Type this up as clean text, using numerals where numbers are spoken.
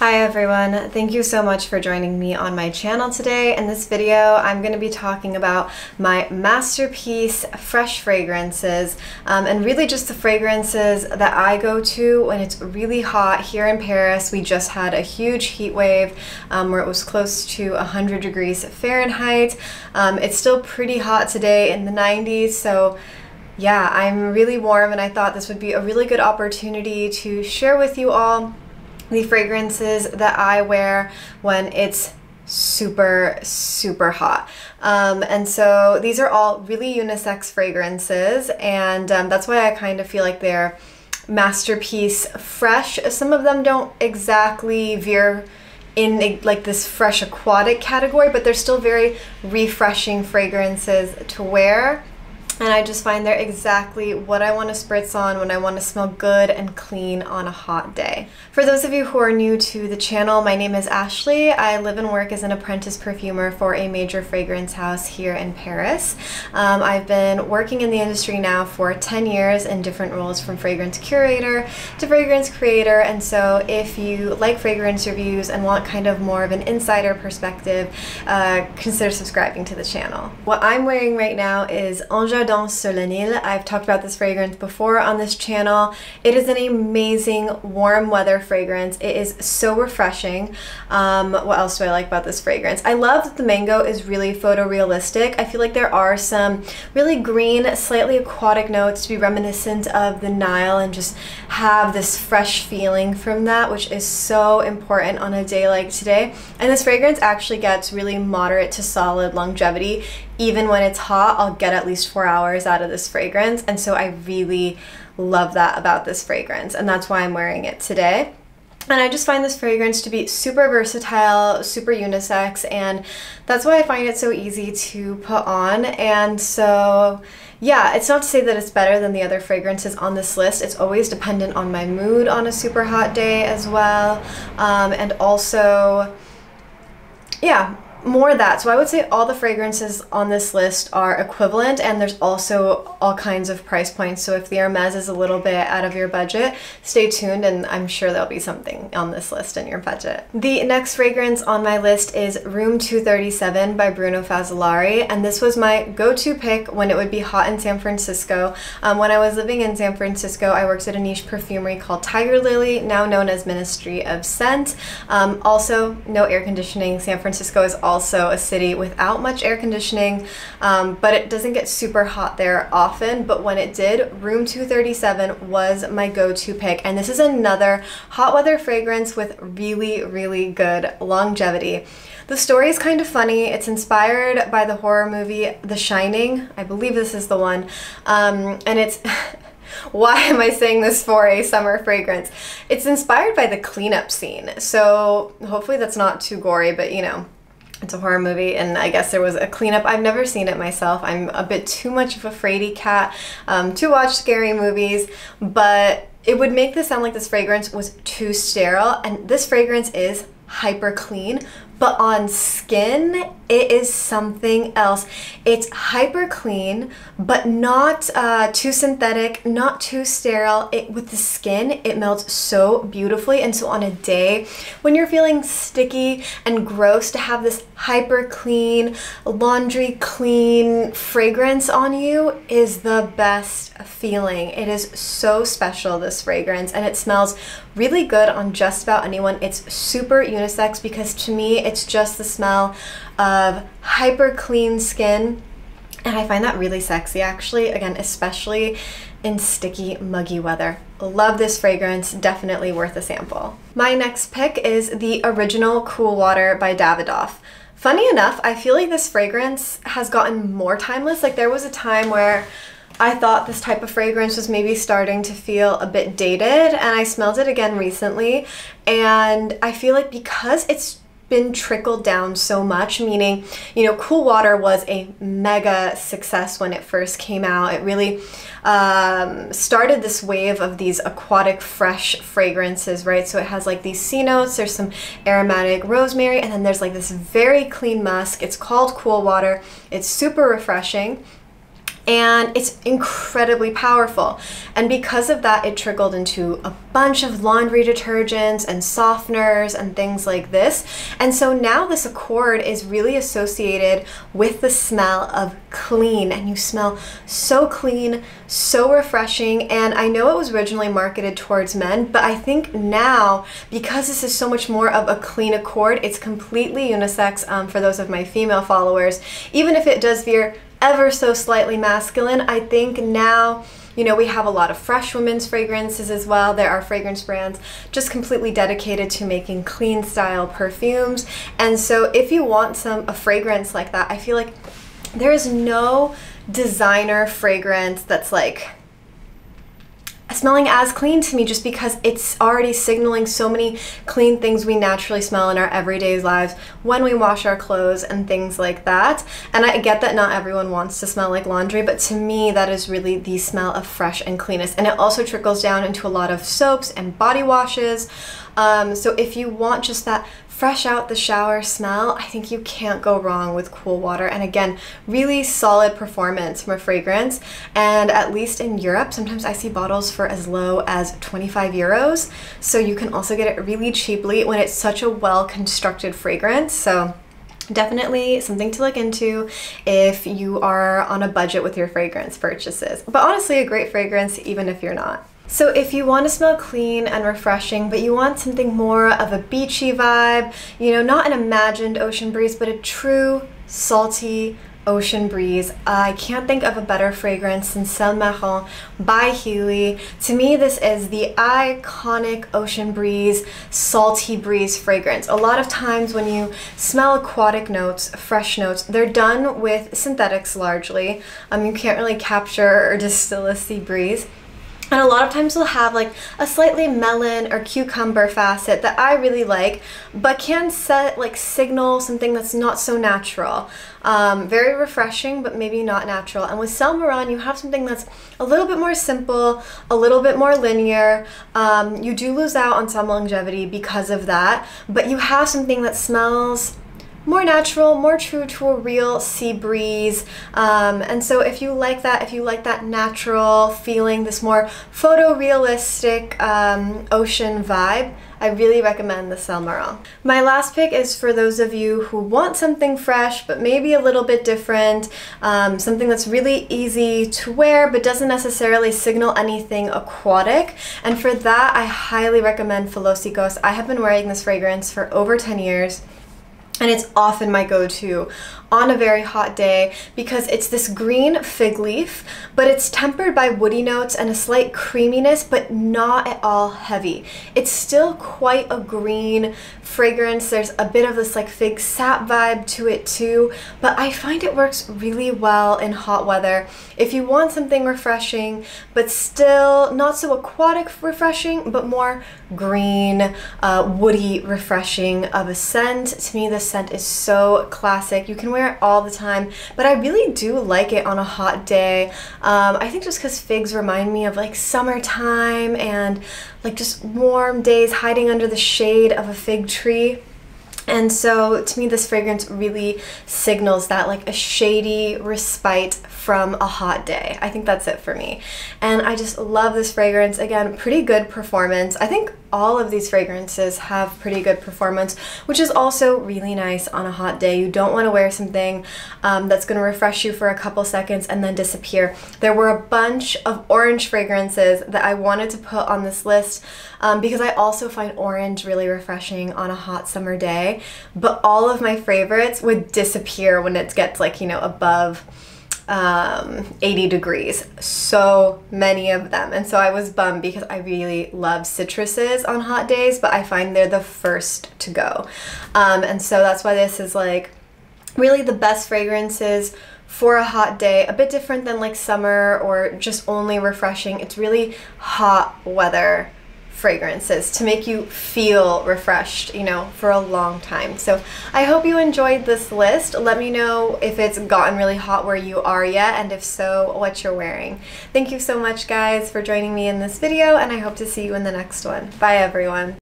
Hi everyone, thank you so much for joining me on my channel today. In this video, I'm going to be talking about my masterpiece fresh fragrances and really just the fragrances that I go to when it's really hot. Here in Paris, we just had a huge heat wave where it was close to 100 degrees Fahrenheit. It's still pretty hot today in the 90s, so yeah, I'm really warm and I thought this would be a really good opportunity to share with you all the fragrances that I wear when it's super hot. And so these are all really unisex fragrances, and that's why I kind of feel like they're masterpiece fresh. Some of them don't exactly veer in like this fresh aquatic category, but they're still very refreshing fragrances to wear. And I just find they're exactly what I want to spritz on when I want to smell good and clean on a hot day. For those of you who are new to the channel, my name is Ashley. I live and work as an apprentice perfumer for a major fragrance house here in Paris. I've been working in the industry now for 10 years in different roles, from fragrance curator to fragrance creator. And so if you like fragrance reviews and want kind of more of an insider perspective, consider subscribing to the channel. What I'm wearing right now is sur le Nil. I've talked about this fragrance before on this channel. It is an amazing warm weather fragrance. It is so refreshing. What else do I like about this fragrance? I love that the mango is really photorealistic. I feel like there are some really green, slightly aquatic notes to be reminiscent of the Nile and just have this fresh feeling from that, which is so important on a day like today. And this fragrance actually gets really moderate to solid longevity. Even when it's hot, I'll get at least 4 hours out of this fragrance, and so I really love that about this fragrance, and that's why I'm wearing it today. And I just find this fragrance to be super versatile, super unisex, and that's why I find it so easy to put on. And so yeah, it's not to say that it's better than the other fragrances on this list. It's always dependent on my mood on a super hot day as well, and also yeah, more of that. So I would say all the fragrances on this list are equivalent, and there's also all kinds of price points. So if the Hermes is a little bit out of your budget, stay tuned and I'm sure there'll be something on this list in your budget. The next fragrance on my list is Room 237 by Bruno Fazzolari, and this was my go-to pick when it would be hot in San Francisco. When I was living in San Francisco, I worked at a niche perfumery called Tiger Lily, now known as Ministry of Scent. Also, no air conditioning. San Francisco is also a city without much air conditioning, but it doesn't get super hot there often. But when it did, Room 237 was my go-to pick, and this is another hot weather fragrance with really good longevity. The story is kind of funny. It's inspired by the horror movie The Shining. I believe this is the one, and it's why am I saying this for a summer fragrance? It's inspired by the cleanup scene, so hopefully that's not too gory, but you know, it's a horror movie, and I guess there was a cleanup. I've never seen it myself. I'm a bit too much of a fraidy cat to watch scary movies, but it would make this sound like this fragrance was too sterile, and this fragrance is hyper clean, but on skin, it is something else. It's hyper clean, but not too synthetic, not too sterile. With the skin, it melts so beautifully, and so on a day when you're feeling sticky and gross, to have this hyper clean, laundry clean fragrance on you is the best feeling. It is so special, this fragrance, and it smells really good on just about anyone. It's super unisex because to me, it's just the smell of hyper clean skin, and I find that really sexy actually, again, especially in sticky, muggy weather. Love this fragrance, definitely worth a sample. My next pick is the Original Cool Water by Davidoff. Funny enough, I feel like this fragrance has gotten more timeless. Like, there was a time where I thought this type of fragrance was maybe starting to feel a bit dated, and I smelled it again recently, and I feel like because it's been trickled down so much, meaning, you know, Cool Water was a mega success when it first came out. It really started this wave of these aquatic fresh fragrances, right? So it has like these sea notes, there's some aromatic rosemary, and then there's like this very clean musk. It's called Cool Water. It's super refreshing. and it's incredibly powerful. And because of that, it trickled into a bunch of laundry detergents and softeners and things like this. And so now this accord is really associated with the smell of clean, and you smell so clean, so refreshing. And I know it was originally marketed towards men, but I think now, because this is so much more of a clean accord, it's completely unisex for those of my female followers. Even if it does veer ever so slightly masculine, I think now, you know, we have a lot of fresh women's fragrances as well. There are fragrance brands just completely dedicated to making clean style perfumes. And so if you want a fragrance like that, I feel like there is no designer fragrance that's like smelling as clean to me, just because it's already signaling so many clean things we naturally smell in our everyday lives when we wash our clothes and things like that. And I get that not everyone wants to smell like laundry, but to me that is really the smell of fresh and cleanness. And it also trickles down into a lot of soaps and body washes. So if you want just that fresh out the shower smell, I think you can't go wrong with Cool Water. And again, really solid performance from a fragrance. And at least in Europe, sometimes I see bottles for as low as 25 euros. So you can also get it really cheaply when it's such a well-constructed fragrance. So definitely something to look into if you are on a budget with your fragrance purchases. But honestly, a great fragrance even if you're not. So if you want to smell clean and refreshing, but you want something more of a beachy vibe, you know, not an imagined ocean breeze, but a true salty ocean breeze, I can't think of a better fragrance than Saint Laurent by Healy. To me, this is the iconic ocean breeze, salty breeze fragrance. A lot of times when you smell aquatic notes, fresh notes, they're done with synthetics largely. You can't really capture or distill a sea breeze. And a lot of times they'll have like a slightly melon or cucumber facet that I really like, but can signal something that's not so natural. Very refreshing, but maybe not natural. And with Saint Laurent, you have something that's a little bit more simple, a little bit more linear. You do lose out on some longevity because of that, but you have something that smells more natural, more true to a real sea breeze. And so if you like that natural feeling, this more photorealistic ocean vibe, I really recommend the Saint Laurent. My last pick is for those of you who want something fresh, but maybe a little bit different, something that's really easy to wear, but doesn't necessarily signal anything aquatic. And for that, I highly recommend Filosicos. I have been wearing this fragrance for over 10 years. And it's often my go-to on a very hot day because it's this green fig leaf, but it's tempered by woody notes and a slight creaminess, but not at all heavy. It's still quite a green fragrance. There's a bit of this like fig sap vibe to it too, but I find it works really well in hot weather. If you want something refreshing, but still not so aquatic refreshing, but more green, woody refreshing of a scent. To me, this scent is so classic. You can wear it all the time, but I really do like it on a hot day. I think just because figs remind me of like summertime and like just warm days hiding under the shade of a fig tree. And so to me, this fragrance really signals that, like a shady respite from a hot day. I think that's it for me. And I just love this fragrance. Again, pretty good performance. I think all of these fragrances have pretty good performance, which is also really nice on a hot day. You don't want to wear something that's going to refresh you for a couple seconds and then disappear. There were a bunch of orange fragrances that I wanted to put on this list because I also find orange really refreshing on a hot summer day, but all of my favorites would disappear when it gets like, you know, above 80 degrees. So many of them. And so I was bummed because I really love citruses on hot days, but I find they're the first to go. And so that's why this is like really the best fragrances for a hot day, a bit different than like summer or just only refreshing. It's really hot weather fragrances to make you feel refreshed, you know, for a long time. So I hope you enjoyed this list. Let me know if it's gotten really hot where you are yet, and if so, what you're wearing. Thank you so much, guys, for joining me in this video, and I hope to see you in the next one. Bye, everyone.